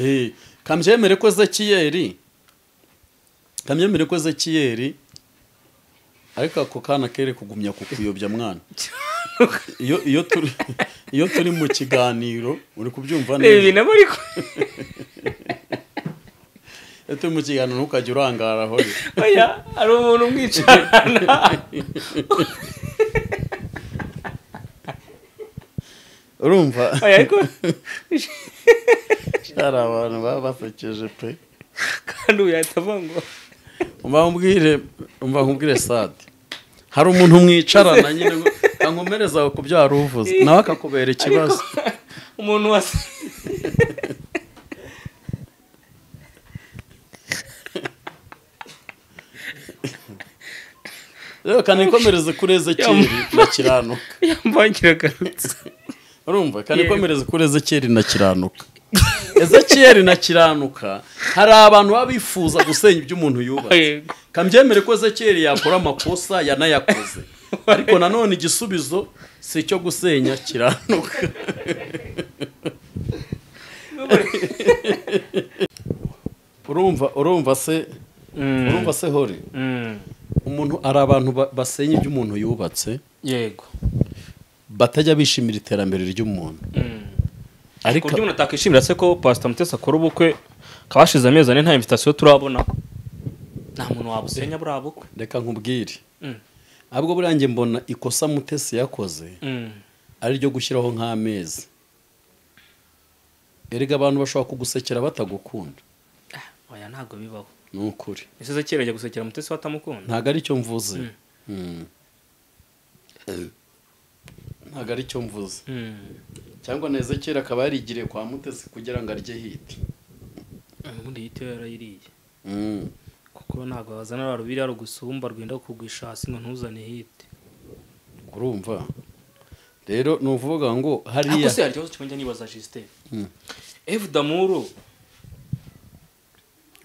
Speaker 1: kamyemere ko Ezekiyeli ariko ako kana kere kugumya kukuyobya mwana iyo turi mu kiganiro uri kubyumva neza turi mu kiganiro ntukajya urangara aho
Speaker 2: oya ari umuntu umwicarana
Speaker 1: urumva
Speaker 2: ariko
Speaker 1: hari abantu baba basekeje pe
Speaker 2: kandi ubu yahita ngo
Speaker 1: umva nkubwire Sade hari umuntu mwicarana nyine ankomereza ku byo wari uvuze nawe akakubera ikibazo
Speaker 2: umuntu wase
Speaker 1: rero kanikomereze kuri Ezekiyeli na kiranuka
Speaker 2: yambangira garutse
Speaker 1: urumva kanikomereze kuri Ezekiyeli na kiranuka Ezekiyeli na kiranuka hari abantu baba bifuza gusenya ibyo umuntu yubatse kambyemere ko Ezekiyeli yakora amakosa yanayakoze ariko nanone igisubizo si cyo gusenya kiranuka urumva se hori umuntu ari abantu basenya ibyo umuntu yubatse
Speaker 2: yego
Speaker 1: batajya bishimira iterambere ry'umuntu
Speaker 2: ariko uburyo umuntu atakishimira se ko Pastor Mutesi akora ubukwe kabashize amezi ane nta invitation turabona nta muntu wabusenya buriya bukwe
Speaker 1: reka nkubwire ahubwo buriya njye mbona ikosa Mutesi yakoze ari ryo gushyiraho nk'amezi erega abantu bashobora kugusekera batagukunda
Speaker 2: oya ntago bibaho
Speaker 1: ni ukuri
Speaker 2: ese kirajya gusekera Mutesi watamukunda
Speaker 1: ntago ari cyo mvuze ntago ari cyo mvuze cyangwa neza kera akaba yarigiriye kwa Mutesi kugira ngo arye hiti
Speaker 2: ubundi hiti yarayiriye kuko ntago wazana rubiri ari gusumba rwenda kugwisha hasi ngo ntuzane hiti
Speaker 1: urumva rero nuvuga ngo hariya
Speaker 2: ako se haryo cyonjya nibaza Justin Damuru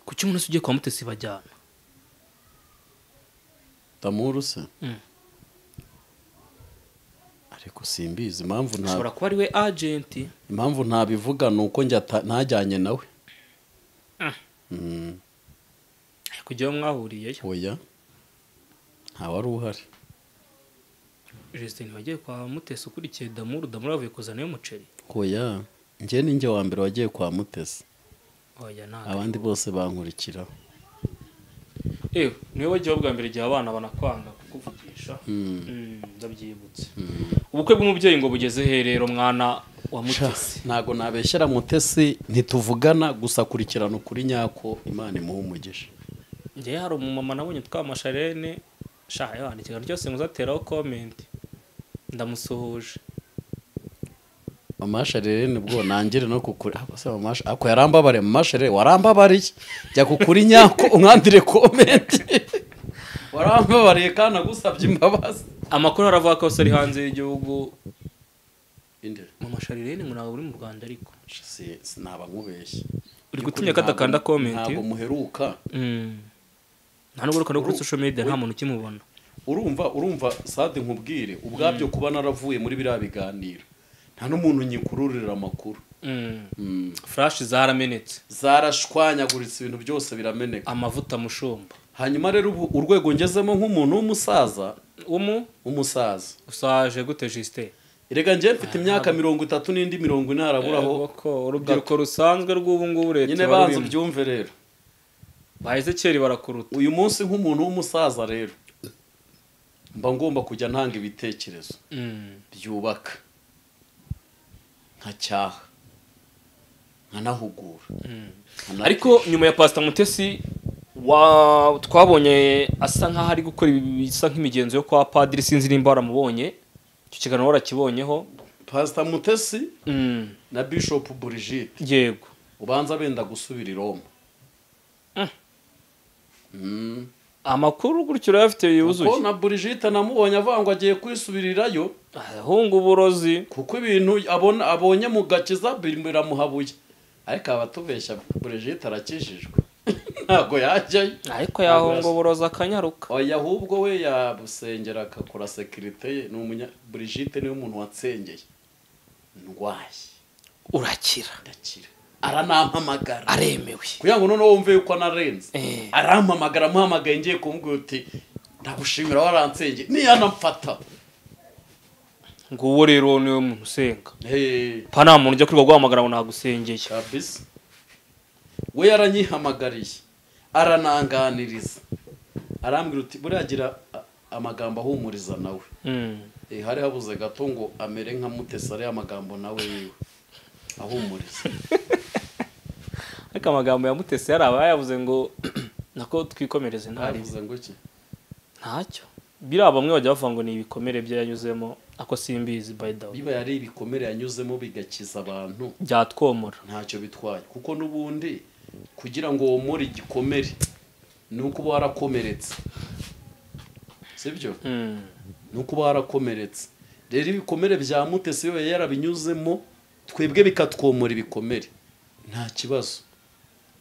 Speaker 2: kuki umuntu ugiye kwa Mutesi bajyana
Speaker 1: Damuru se ariko simbizi impamvu nta
Speaker 2: ashobora kuba ari we agent
Speaker 1: impamvu ntabivuga nuko njya ntajyanye nawe
Speaker 2: kujya mwahuriye
Speaker 1: oya nta wari uhari
Speaker 2: Justin wagiye kwa Mutesi ukurikiye Damuru avuye kuzana yo muceri
Speaker 1: oya njye ninjye wa mbere wagiye kwa Mutesi
Speaker 2: oya nta
Speaker 1: abandi bose bankurikiraho
Speaker 2: niwe wagiye bwa mbere igihe abana banakwanga kukuvugisha ndabyibutse ubukwe bw'umubyeyi ngo bugeze he rero mwana wa Mutesi
Speaker 1: ntago nabeshyera Mutesi ntituvugana gusa akurikirana ukuri nyako Imana imuha umugisha
Speaker 2: njye hari umumama nabonye twamasharene shaha yandikira cyose muzateraho comment ndamusuhuje
Speaker 1: amasharere nibwo nangire no kukuri ako yarambabare amasharere warambabariye jya kukuri nyako umwandire comment warambabariye kana gusabye imbabazi
Speaker 2: amakuru aravuga ko ari hanze y'igihugu
Speaker 1: inde
Speaker 2: mu masharere ni murago uri mu Rwanda ariko
Speaker 1: sinaba nkubeshye
Speaker 2: uri gutinya kadakanda comment
Speaker 1: ntabwo muheruka
Speaker 2: nta nubwo rukana kuri social media nta muntu ukimubona
Speaker 1: urumva Sade nkubwire ubwabyo kuba naravuye muri biriya biganiro nta n'umuntu nyikururira amakuru
Speaker 2: flash zaramenetse
Speaker 1: zarashwanyaguritse ibintu byose birameneka
Speaker 2: amavuta mushumba
Speaker 1: hanyuma rero urwego ngezemo nk'umuntu w'umusaza umusaza
Speaker 2: usaje gute Justin
Speaker 1: erega njye mfite imyaka 30 n'indi 40 haraburaho
Speaker 2: ko urubyiruko rusanzwe rw'ubu ngubu leta
Speaker 1: nyine banze byumve rero
Speaker 2: baheze kera barakuruta
Speaker 1: uyu munsi nk'umuntu w'umusaza rero mba ngomba kujya ntanga ibitekerezo byubaka nkacyaha nkanahugura
Speaker 2: ariko nyuma ya Pastor Mutesi twabonye asa nkaho ari gukora ibisa nk'imigenzo yo kwa Padiri sinzi nimba waramubonye icyo kiganiro warakibonyeho
Speaker 1: Pastor Mutesi na Bishop Brigite
Speaker 2: yego
Speaker 1: ubanza benda gusubira i Roma
Speaker 2: amakuru gutyo rafite yuzuye
Speaker 1: ko na Brigite namubonye avangwa agiye kwisubirirayo
Speaker 2: ahunga uburozi
Speaker 1: kuko ibintu abonye mu gakiza biramuhabuye ariko abatubeshya Brigite arakijijwe ntago yajyayo
Speaker 2: ariko yahunga uburozi akanyaruka
Speaker 1: oya ahubwo we yabusengera akakora security ye ni Brigite niwe umuntu watsengeye ndwaye
Speaker 2: urakira
Speaker 1: ndakira aranampamagara
Speaker 2: aremewe
Speaker 1: kugira ngo noneho wumve yuko narenze arampamagara muhamagaye ngiye kumubwira uti ndagushimira waransenge niyanamfata
Speaker 2: nguwo rero niwe muntu usenga pa nta muntu ujya kuri guhamagara ngo nagusengeye
Speaker 1: kabisa we yaranyihamagariye arananganiriza arambwira uti buriyagira amagambo ahumuriza nawe hari habuze gato ngo amere nka Mutesi ari amagambo nawe yiwe ahumuriza
Speaker 2: ariko amagambo ya Mutesi yaraba yavuze ngo nako twikomereze ntari
Speaker 1: yavuze ngo iki
Speaker 2: ntacyo bira bamwe bajya bavuga ngo ni ibikomere bye yanyuzemo ako simbizi by the way
Speaker 1: biba yari ibikomere yanyuzemo bigakiza abantu
Speaker 2: byatwomora
Speaker 1: ntacyo bitwaye kuko nubundi kugira ngo womore igikomere nuko uba warakomeretse sibyo nuko uba warakomeretse rero ibikomere bya Mutesi we yarabinyuzemo twebwe bikatwomora ibikomere nta kibazo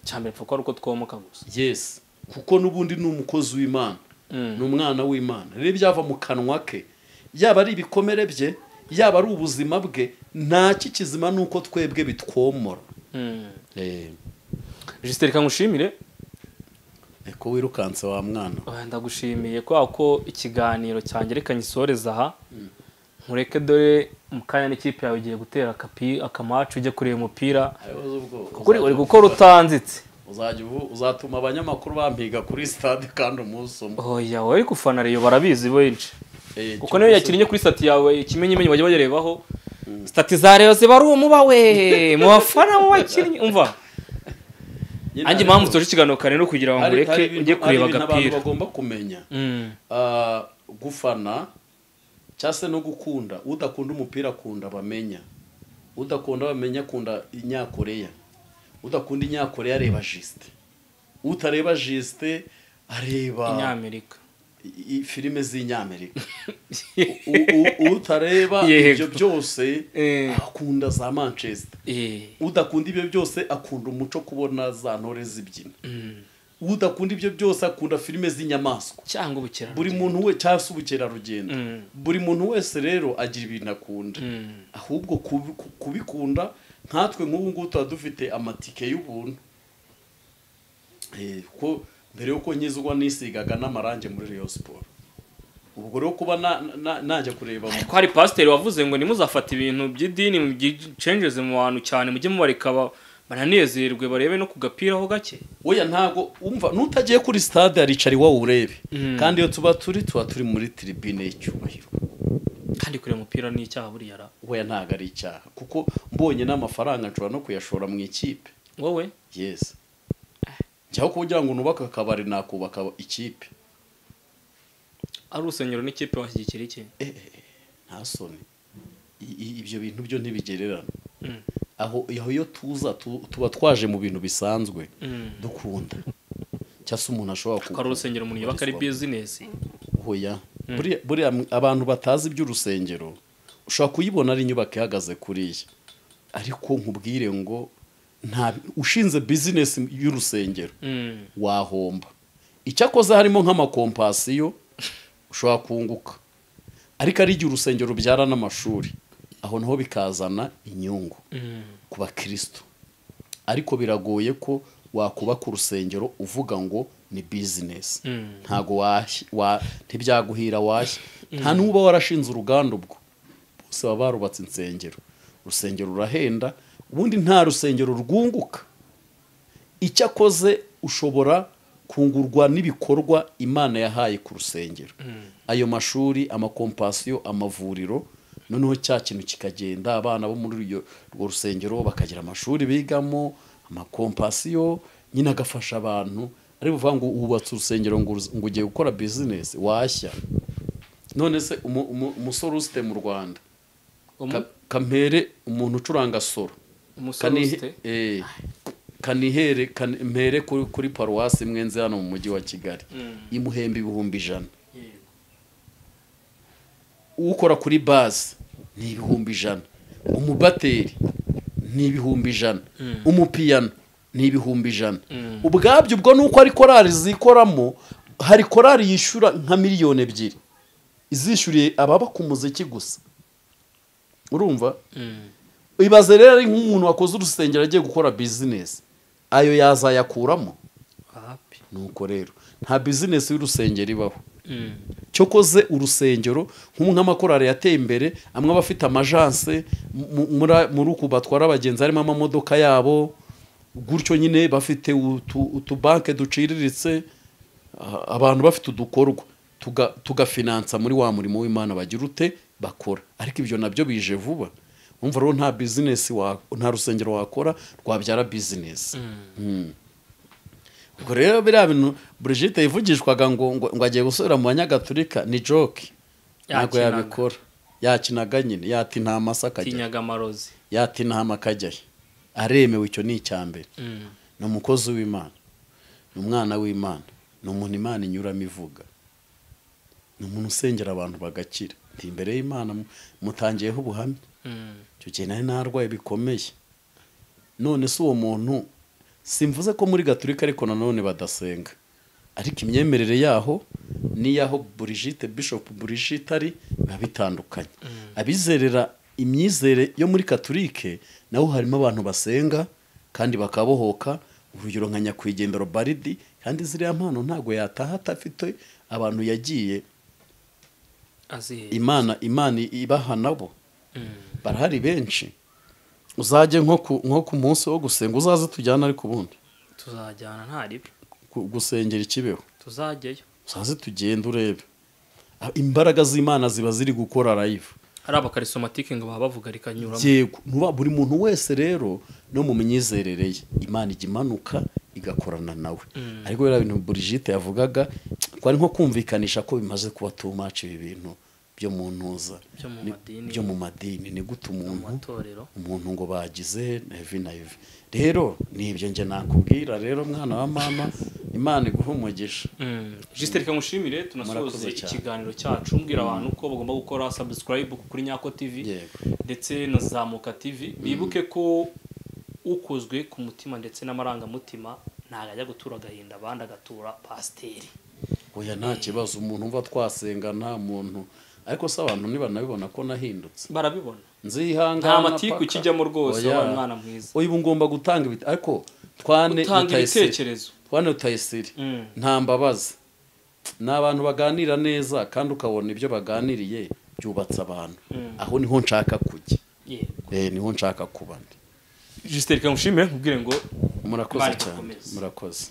Speaker 2: cyane pfuko uko twomoka gusa
Speaker 1: yes kuko nubundi ni umukozi w'Imana ni umwana w'Imana rero byava mu kanwa ke yaba ari ibikomere bye yaba ari ubuzima bwe nta kikizima nuko twebwe bitwomora
Speaker 2: Justin kangushimire
Speaker 1: eko wirukanse wa mwana
Speaker 2: ndagushimiye ko ikiganiro cyanjye reka nyisoreza aha nkureke dore mukanya n'ikipe yawe ugiye gutera akamacu ujye kureba umupira uri gukora utanzitse
Speaker 1: uzatuma abanyamakuru bampiga kuri stade kandi umunsi umwe
Speaker 2: oya wowe gufana Rayon barabizi benshi kuko niyo yakiriye kuri stati yawe ikimenyimenyi bajya barebaho stati za Rayon ziba ari umuba we mu bafana mu bakinnyi umva anjye mpamvu tuje ikiganiro kare no kugira ngo ureke ujye kureba agapira
Speaker 1: abantu bagomba kumenya gufana cyase no gukunda udakunda umupira akunda bamenya udakunda bamenya akunda inyakoreya udakunda inyakoreya areba Juste utareba Juste areba
Speaker 2: inyamerika
Speaker 1: filime z'inyamerika utareba ibyo byose akunda za Manchester udakunda ibyo byose akunda umuco kubona za ntore zibyina udakunda ibyo byose akunda filime z'inyamaswa
Speaker 2: cyangwa ubukera
Speaker 1: buri muntu we cyangwa ubukerarugendo buri muntu wese rero agira ibintu akunda ahubwo kubikunda nkatwe nk'ubu ngubu tuba dufite amatike y'ubuntu ko mbere yuko nyizwa nisigaga n'amarange muri Rayon Sport ubwo rero kuba najya kureba
Speaker 2: ko hari pasiteri wavuze ngo nimuzafata ibintu by'idini mu changes mu bantu cyane mujye mubareka bananezerwe barebe no kugapira ho gake
Speaker 1: oya ntago umva nutagiye kuri stade aricari wa urebe kandi iyo tuba turi muri tribune y'icyubahiro
Speaker 2: kandi kure umupira ni icyaha buri yara
Speaker 1: oya ntago ari icyaha kuko mbonye n'amafaranga nshobora no kuyashora mu ikipe
Speaker 2: wowe
Speaker 1: yes cyaho kugira ngo nubaka akabari nakubaka ikipe
Speaker 2: ari urusengero n'ikipe washyigikira iki
Speaker 1: nta soni ibyo bintu byo ntibigererana aho iyo tuza tuba twaje mu bintu bisanzwe dukunda cyase umuntu ashobora
Speaker 2: kuba urusengero umuntu yubaka ari business
Speaker 1: hoya buri abantu batazi iby'urusengero ushobora kuyibona ari inyubako ihagaze kuriya ariko nkubwire ngo nta ushinze business y'urusengero wahomba icyakoze harimo nk'amakompasiyo ushobora kunguka ariko ari igihe urusengero rubyara n'amashuri aho naho bikazana inyungu ku bakristo ariko biragoye ko wakubaka urusengero uvuga ngo ni business ntago ntibyaguhira washya nta nuba warashinze uruganda ubwo bose baba barubatse insengero urusengero rurahenda ubundi nta rusengero rwunguka icyakoze ushobora kungurwa n'ibikorwa Imana yahaye ku rusengero ayo mashuri amakompasiyo amavuriro noneho cya kintu kikagenda abana bo muri urwo rusengero bakagira amashuri bigamo amakompasiyo nyine agafasha abantu ari buvuga ngo ubatse urusengero ngo ugiye gukora business washya none se umusoro usite mu Rwanda kampere umuntu ucuranga soro kanihere kuri paruwasi mwenze hano mu mujyi wa Kigali imuhemba 1,100 ukora kuri base ni 1,100 umubateri ni 1,100 umupiyano ni 1,100 ubwabyo ubwo nuko ari korali zikoramo hari korali yishura nka 2,000,000 izishuriye ababa ku muziki gusa urumva ibaze rero ari nk'umuntu wakoze urusengero agiye gukora business ayo yazayakuramo nuko rero nta business y'urusengero ibaho cyokoze urusengero nk'amakorari yateye imbere amwe abafite amajanse muri uku batwara abagenzi harimo amamodoka yabo gutyo nyine bafite utubanke duciriritse abantu bafite udukorwa tugafinansa muri wa murimo w'Imana bagira ute bakora ariko ibyo nabyo bije vuba umva rero nta business nta rusengero wakora rwabyara business ubwo rero biriya bintu Brigite yivugishwaga ngo agiye gusubira mu banyagatulika ni joke ntabwo yabikora yakinaga nyine yati nta masaka
Speaker 2: kinyaga amarozi
Speaker 1: yati nta makajyaye aremewe icyo ni icyambere ni umukozi w'Imana ni umwana w'Imana ni umuntu Imana inyuramo ivuga ni umuntu usengera abantu bagakira ndi imbere y'Imana mutangiyeho ubuhamya icyo gihe nari narwaye bikomeye none se uwo muntu simvuze ko muri gatulika ariko nanone badasenga ariko imyemerere yaho niyaho Brigite Bishop Brigite ari bitandukanye abizerera imyizere yo muri katulike naho harimo abantu basenga kandi bakabohoka urugero nka nyakwigendero Baridi kandi ziriya mpano ntago yataha atafite abantu yagiye Imana ibaha nabo barahari benshi uzajye nko ku munsi wo gusenga uzaze tujyana ariko ubundi
Speaker 2: tuzajyana ntari
Speaker 1: gusengera ikibeho
Speaker 2: tuzajyeyo
Speaker 1: uzaze tugende urebe imbaraga z'Imana ziba ziri gukora live
Speaker 2: hari abakarisomatike ngo bavuga rikanyuramo
Speaker 1: yego buri muntu wese rero no mu myizerere ye Imana ijya imanuka igakorana nawe ariko rero ibintu Brigite yavugaga kwari nko kumvikanisha ko bimaze kuba too much ibi bintu byo mu ntuza byo mu madini ni gute umuntu ngo bagize heavy na heavy rero nibyo nje nakubwira rero mwana wa mama Imana iguhumugisha
Speaker 2: Juste reka mushimire tunasoze ikiganiro cyacu mbwira abantu ko bagomba gukora subscribe kuri Nyako TV ndetse na Zamuka TV bibuke ko ukozwe ku mutima ndetse n'amaranga mutima ntaga gutura gahinda abandi agatura pasteri
Speaker 1: oya nta kibazo umuntu umva twasenga nta muntu ariko se abantu niba nabibona ko nahindutse
Speaker 2: barabibona
Speaker 1: nzihangana
Speaker 2: nta matiku kijyamo rwose umwana mwiza
Speaker 1: oya ngomba gutanga ariko twane
Speaker 2: ibitekerezo
Speaker 1: twane utayisiri nta mbabazi n'abantu baganira neza kandi ukabona ibyo baganiriye byubatse abantu aho niho nshaka kujya niho nshaka kuba
Speaker 2: Juste reka mushimire ubwire ngo
Speaker 1: murakoze cyane murakoze